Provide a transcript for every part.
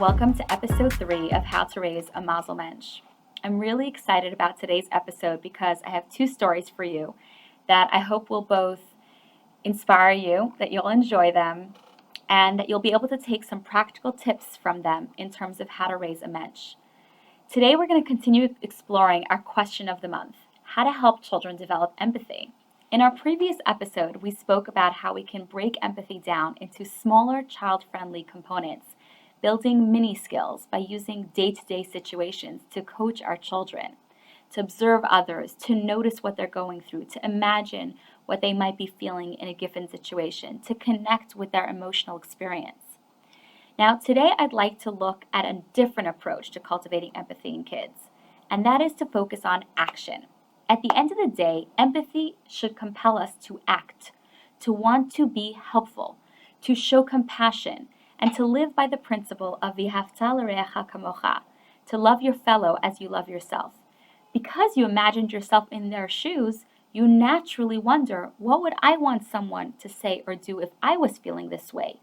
Welcome to episode 3 of How to Raise a Mazel Mentch. I'm really excited about today's episode because I have 2 stories for you that I hope will both inspire you, that you'll enjoy them, and that you'll be able to take some practical tips from them in terms of how to raise a mensch. Today we're going to continue exploring our question of the month, how to help children develop empathy. In our previous episode, we spoke about how we can break empathy down into smaller child-friendly components, building mini skills by using day-to-day situations to coach our children, to observe others, to notice what they're going through, to imagine what they might be feeling in a given situation, to connect with their emotional experience. Now, today I'd like to look at a different approach to cultivating empathy in kids, and that is to focus on action. At the end of the day, empathy should compel us to act, to want to be helpful, to show compassion, and to live by the principle of v'ahavta l'reacha kamocha, to love your fellow as you love yourself. Because you imagined yourself in their shoes, you naturally wonder, what would I want someone to say or do if I was feeling this way?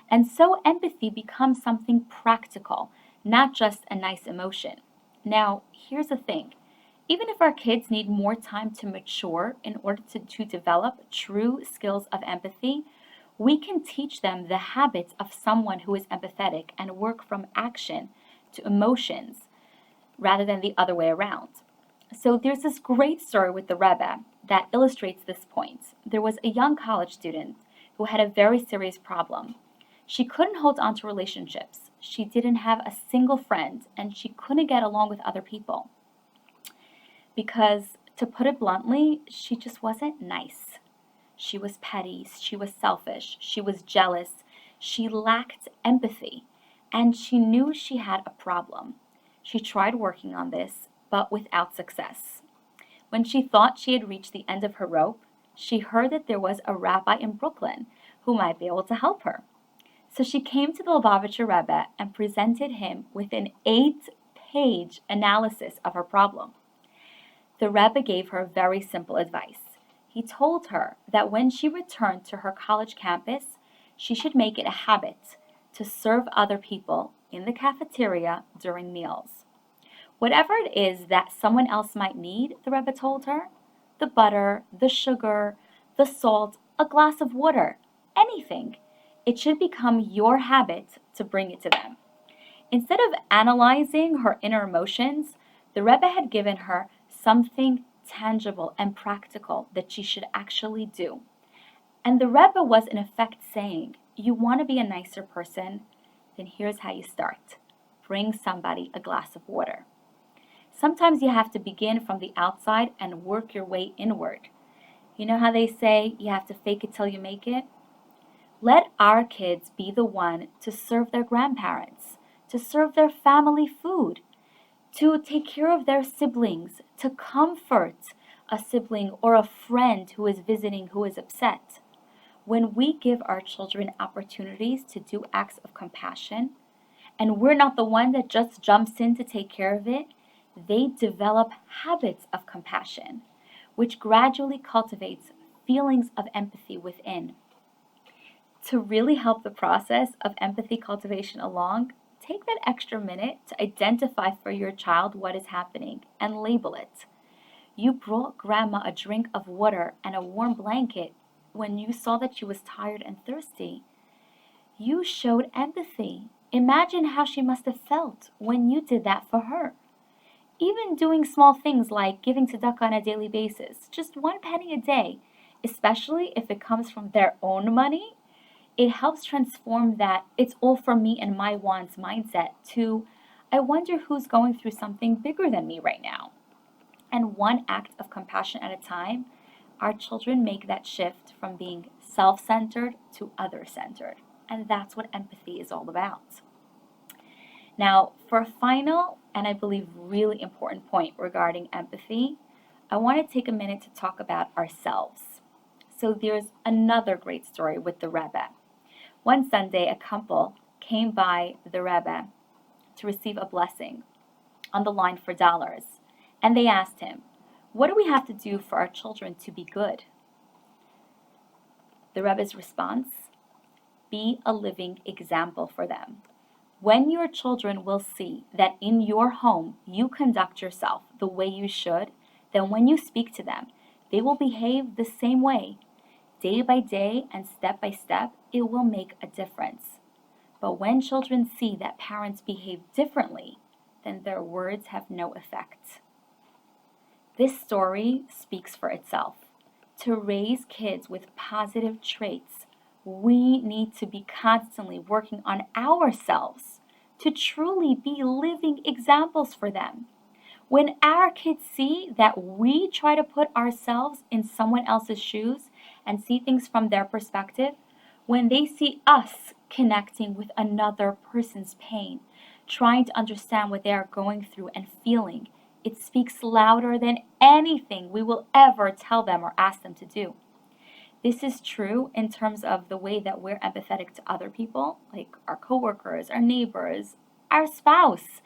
And so empathy becomes something practical, not just a nice emotion. Now, here's the thing. Even if our kids need more time to mature in order to develop true skills of empathy, we can teach them the habits of someone who is empathetic and work from action to emotions rather than the other way around. So there's this great story with the Rebbe that illustrates this point. There was a young college student who had a very serious problem. She couldn't hold on to relationships. She didn't have a single friend, and she couldn't get along with other people. Because, to put it bluntly, she just wasn't nice. She was petty, she was selfish, she was jealous, she lacked empathy, and she knew she had a problem. She tried working on this, but without success. When she thought she had reached the end of her rope, she heard that there was a rabbi in Brooklyn who might be able to help her. So she came to the Lubavitcher Rebbe and presented him with an 8-page analysis of her problem. The Rebbe gave her very simple advice. He told her that when she returned to her college campus, she should make it a habit to serve other people in the cafeteria during meals. Whatever it is that someone else might need, the Rebbe told her, the butter, the sugar, the salt, a glass of water, anything, it should become your habit to bring it to them. Instead of analyzing her inner emotions, the Rebbe had given her something tangible and practical that she should actually do. And the Rebbe was in effect saying, you want to be a nicer person? Then here's how you start. Bring somebody a glass of water. Sometimes you have to begin from the outside and work your way inward. You know how they say you have to fake it till you make it? Let our kids be the one to serve their grandparents, to serve their family food, to take care of their siblings, to comfort a sibling or a friend who is visiting who is upset. When we give our children opportunities to do acts of compassion, and we're not the one that just jumps in to take care of it, they develop habits of compassion, which gradually cultivates feelings of empathy within. To really help the process of empathy cultivation along, take that extra minute to identify for your child what is happening and label it. You brought grandma a drink of water and a warm blanket when you saw that she was tired and thirsty. You showed empathy. Imagine how she must have felt when you did that for her. Even doing small things like giving tzedakah on a daily basis, just 1 penny a day, especially if it comes from their own money, it helps transform that it's all for me and my wants mindset to, I wonder who's going through something bigger than me right now. And one act of compassion at a time, our children make that shift from being self-centered to other-centered. And that's what empathy is all about. Now, for a final and I believe really important point regarding empathy, I want to take a minute to talk about ourselves. So there's another great story with the Rebbe. One Sunday, a couple came by the Rebbe to receive a blessing on the line for dollars. And they asked him, what do we have to do for our children to be good? The Rebbe's response, be a living example for them. When your children will see that in your home you conduct yourself the way you should, then when you speak to them, they will behave the same way. Day by day and step by step, it will make a difference. But when children see that parents behave differently, then their words have no effect. This story speaks for itself. To raise kids with positive traits, we need to be constantly working on ourselves to truly be living examples for them. When our kids see that we try to put ourselves in someone else's shoes and see things from their perspective, when they see us connecting with another person's pain, trying to understand what they are going through and feeling, it speaks louder than anything we will ever tell them or ask them to do. This is true in terms of the way that we're empathetic to other people, like our coworkers, our neighbors, our spouse,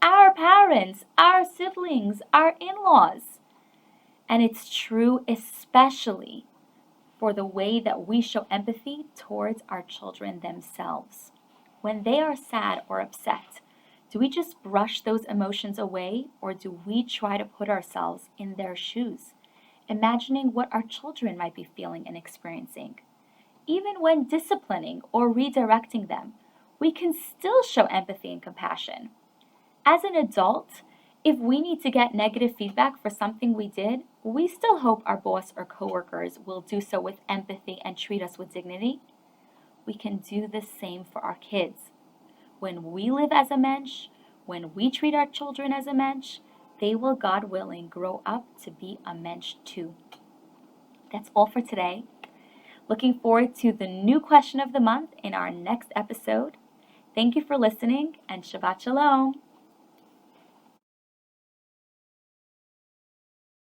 our parents, our siblings, our in-laws. And it's true especially for the way that we show empathy towards our children themselves. When they are sad or upset, do we just brush those emotions away, or do we try to put ourselves in their shoes, imagining what our children might be feeling and experiencing? Even when disciplining or redirecting them, we can still show empathy and compassion. As an adult, if we need to get negative feedback for something we did, we still hope our boss or coworkers will do so with empathy and treat us with dignity. We can do the same for our kids. When we live as a mensch, when we treat our children as a mensch, they will, God willing, grow up to be a mensch too. That's all for today. Looking forward to the new question of the month in our next episode. Thank you for listening, and Shabbat Shalom.